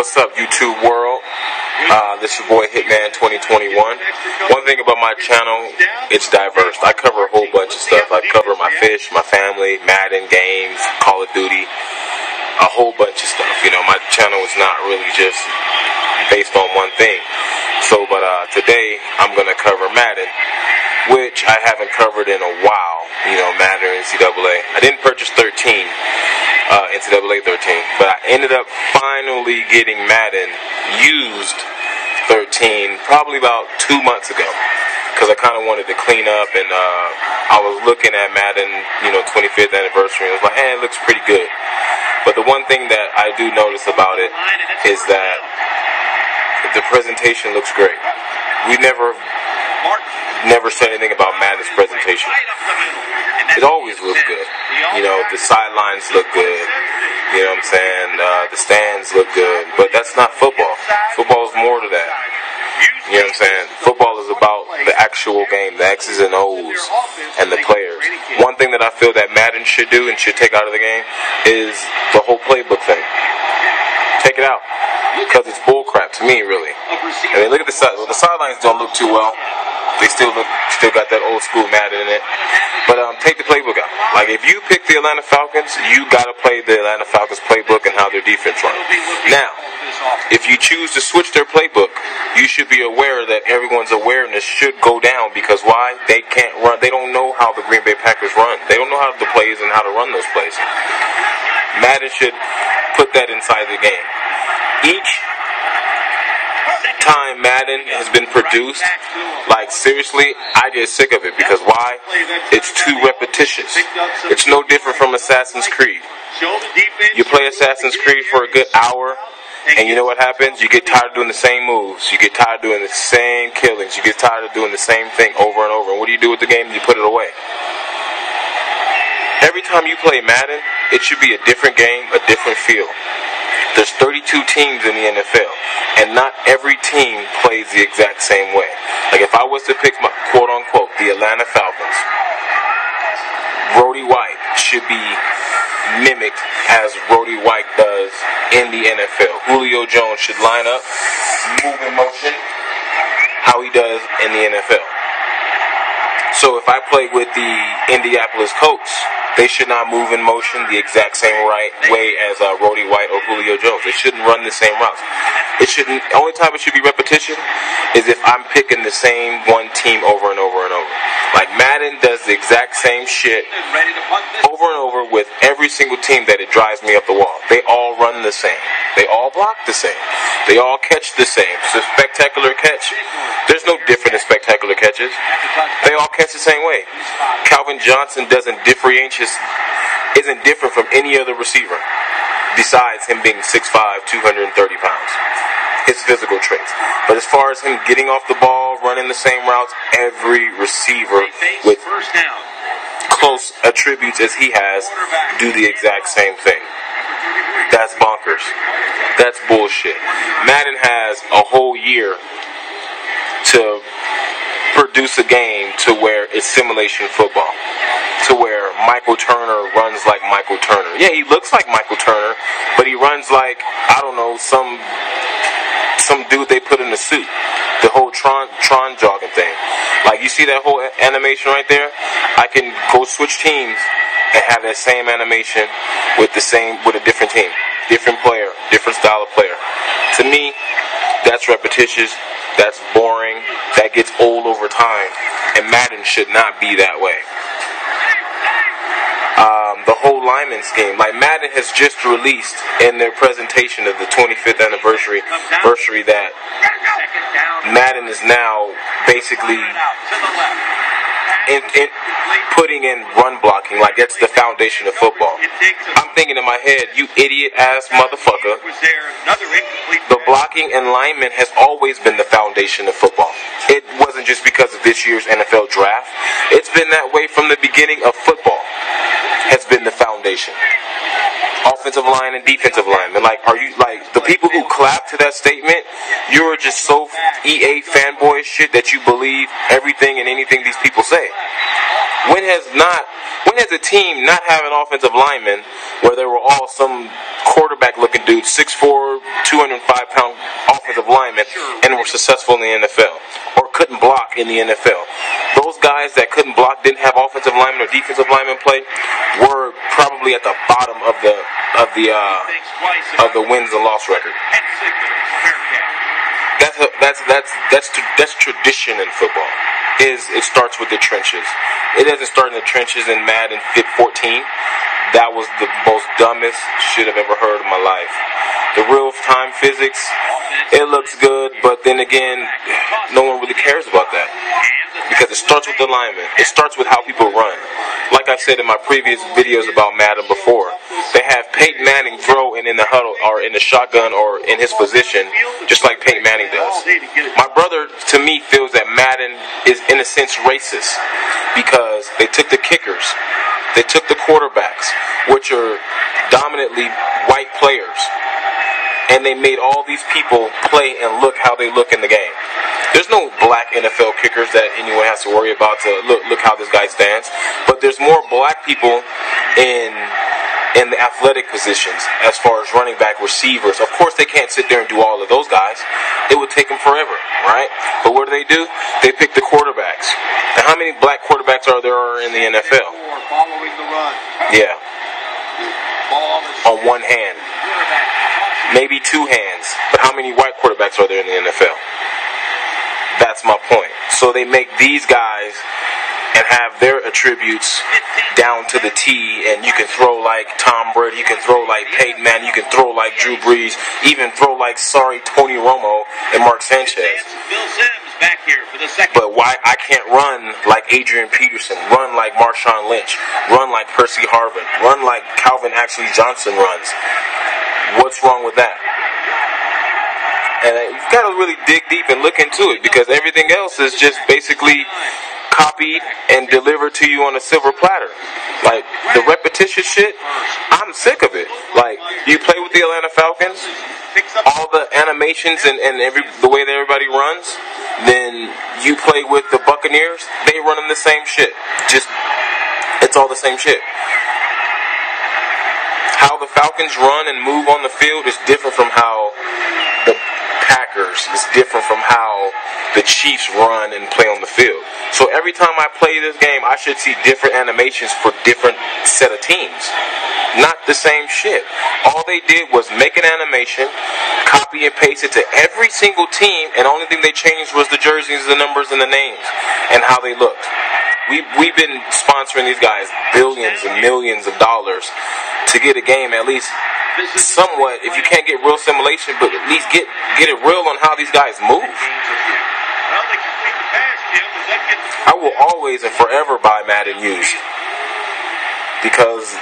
What's up, YouTube world? This is your boy Hitman 2021. One thing about my channel, it's diverse. I cover a whole bunch of stuff. I cover my fish, my family, Madden, games, Call of Duty, a whole bunch of stuff. You know, my channel is not really just based on one thing. So, but today I'm going to cover Madden, which I haven't covered in a while. You know, Madden and NCAA. I didn't purchase 13. NCAA 13, but I ended up finally getting Madden used 13 probably about 2 months ago, because I kind of wanted to clean up, and I was looking at Madden, you know, 25th anniversary, and I was like, hey, it looks pretty good. But the one thing that I do notice about it is that the presentation looks great. We never said anything about Madden's presentation. It always looks good. You know, the sidelines look good. You know what I'm saying? The stands look good. But that's not football. Football is more to that. You know what I'm saying? Football is about the actual game, the X's and O's, and the players. One thing that I feel that Madden should do and should take out of the game is the whole playbook thing. Take it out. Because it's bullcrap to me, really. I mean, look at the side. Well, the sidelines don't look too well. They still got that old school Madden in it. But take the playbook out. Like, if you pick the Atlanta Falcons, you gotta play the Atlanta Falcons playbook and how their defense runs. Now, if you choose to switch their playbook, you should be aware that everyone's awareness should go down, because why? They can't run. They don't know how the Green Bay Packers run. They don't know how the plays and how to run those plays. Madden should put that inside the game. Each time Madden has been produced, like, seriously, I get sick of it, because why? It's too repetitious. It's no different from Assassin's Creed. You play Assassin's Creed for a good hour, and you know what happens? You get tired of doing the same moves. You get tired of doing the same killings. You get tired of doing the same thing over and over. And what do you do with the game? You put it away. Every time you play Madden, it should be a different game, a different feel. There's 32 teams in the NFL, and not every team plays the exact same way. Like, if I was to pick my quote-unquote the Atlanta Falcons, Roddy White should be mimicked as Roddy White does in the NFL. Julio Jones should line up, move in motion, how he does in the NFL. So if I play with the Indianapolis Colts, they should not move in motion the exact same right way as Roddy White or Julio Jones. They shouldn't run the same routes. It shouldn't. The only time it should be repetition is if I'm picking the same one team over and over and over. Like, Madden does the exact same shit over and over with every single team that it drives me up the wall. They all run the same. They all block the same. They all catch the same. It's a spectacular catch. There's no different in spectacular catches. They all catch the same way. Calvin Johnson isn't different from any other receiver besides him being 6'5", 230 pounds. His physical traits. But as far as him getting off the ball, running the same routes, every receiver with close attributes as he has do the exact same thing. That's bonkers. That's bullshit. Madden has a whole year to produce a game to where it's simulation football, to where Michael Turner runs like Michael Turner. Yeah, he looks like Michael Turner, but he runs like, I don't know, some dude they put in a suit. The whole Tron jogging thing. Like, you see that whole animation right there? I can go switch teams and have that same animation with a different team, different player, different style of player. To me, that's repetitious. That's boring. That gets old over time. And Madden should not be that way. The whole lineman scheme. Like, Madden has just released in their presentation of the 25th anniversary that Madden is now basically putting in run blocking. Like, that's the foundation of football. I'm thinking in my head, you idiot-ass motherfucker, the blocking and lineman has always been the foundation of football. It wasn't just because of this year's NFL draft. It's been that way from the beginning of football. Has been the foundation. Offensive line and defensive line. And, like, are you, like, the people who clap to that statement, you're just so EA fanboy shit that you believe everything and anything these people say. When has a team not have an offensive lineman where they were all some quarterback-looking dude, 6'4", 205-pound offensive lineman, and were successful in the NFL, or couldn't block in the NFL? Those guys that couldn't block, didn't have offensive linemen or defensive linemen play, were probably at the bottom of the wins and loss record. That's tradition in football. It starts with the trenches. It doesn't start in the trenches in Madden 14. That was the most dumbest shit I've ever heard in my life. The real-time physics, it looks good, but then again, no one really cares about that. Because it starts with the linemen. It starts with how people run. Like I said in my previous videos about Madden before, they have Peyton Manning throw in the huddle, or in the shotgun, or in his position, just like Peyton Manning does. My brother, to me, feels that Madden is, in a sense, racist, because they took the kickers, they took the quarterbacks, which are dominantly white players, and they made all these people play and look how they look in the game. There's no black NFL kickers that anyone has to worry about to look how this guy stands. But there's more black people in the athletic positions as far as running back, receivers. Of course, they can't sit there and do all of those guys. It would take them forever, right? But what do? They pick the quarterbacks. And how many black quarterbacks are there in the NFL? Yeah. On one hand. Maybe two hands. But how many white quarterbacks are there in the NFL? That's my point. So they make these guys and have their attributes down to the T, and you can throw like Tom Brady, you can throw like Peyton Manning, you can throw like Drew Brees, even throw like Tony Romo and Mark Sanchez. But why I can't run like Adrian Peterson, run like Marshawn Lynch, run like Percy Harvin, run like Calvin Ashley Johnson runs? What's wrong with that? And you've got to really dig deep and look into it, because everything else is just basically copied and delivered to you on a silver platter. Like, the repetitious shit, I'm sick of it. Like, you play with the Atlanta Falcons, all the animations and the way that everybody runs, then you play with the Buccaneers, they run them the same shit. It's all the same shit. How the Falcons run and move on the field is different from how the Packers is different from how the Chiefs run and play on the field. So every time I play this game, I should see different animations for different set of teams. Not the same shit. All they did was make an animation, copy and paste it to every single team, and the only thing they changed was the jerseys, the numbers, and the names, and how they looked. We've been sponsoring these guys billions and millions of dollars to get a game at least somewhat, if you can't get real simulation, but at least get it real on how these guys move. I will always and forever buy Madden used, because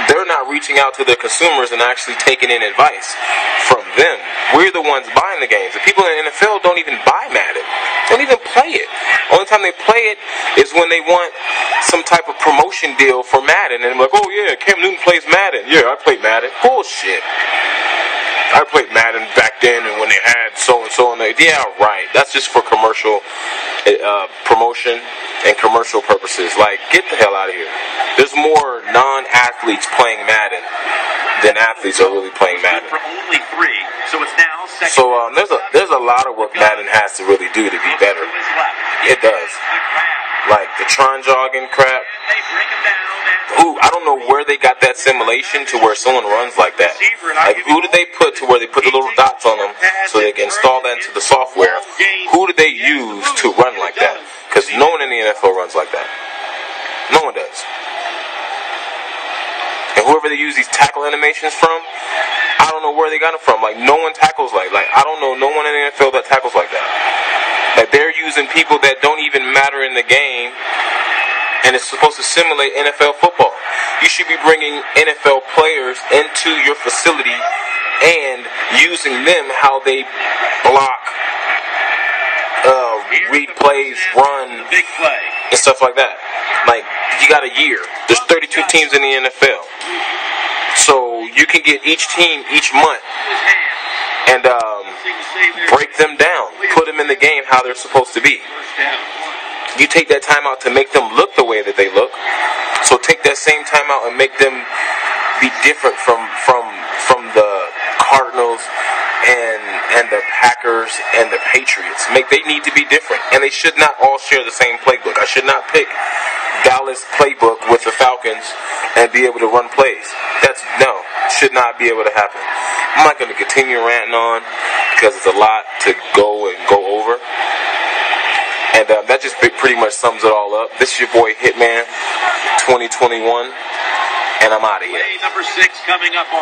they're not reaching out to the consumers and actually taking in advice from them. We're the ones buying the games. The people in the NFL don't even buy Madden. Don't even play it. Only time they play it is when they want some type of promotion deal for Madden. And they're like, oh yeah, Cam Newton plays Madden. Yeah, I played Madden. Bullshit. I played Madden back then, and when they had so-and-so, and yeah, right. That's just for commercial promotion and commercial purposes. Like, get the hell out of here. There's more non-athletes playing Madden than athletes are really playing Madden. So there's a lot of work Madden has to really do to be better. It does. Like the Tron jogging crap. Ooh, I don't know where they got that simulation to where someone runs like that. Like, who did they put to where they put the little dots on them so they can install that into the software? Who did they use to run like that? Because no one in the NFL runs like that. No one does. And whoever they use these tackle animations from, I don't know where they got them from. Like, no one tackles like I don't know no one in the NFL that tackles like that. Like, they're using people that don't even matter in the game, and it's supposed to simulate NFL football. You should be bringing NFL players into your facility and using them how they block, read plays, run, and stuff like that. Like, you got a year. There's 32 teams in the NFL. So you can get each team each month and break them down. Put them in the game how they're supposed to be. You take that time out to make them look the way that they look. So take that same time out and make them be different from the Cardinals and the Packers and the Patriots. They need to be different, and they should not all share the same playbook. I should not pick Dallas playbook with the Falcons and be able to run plays. Should not be able to happen. I'm not going to continue ranting on because it's a lot to go over. And that just pretty much sums it all up. This is your boy Hitman 2021, and I'm out of here. Number 6 coming up on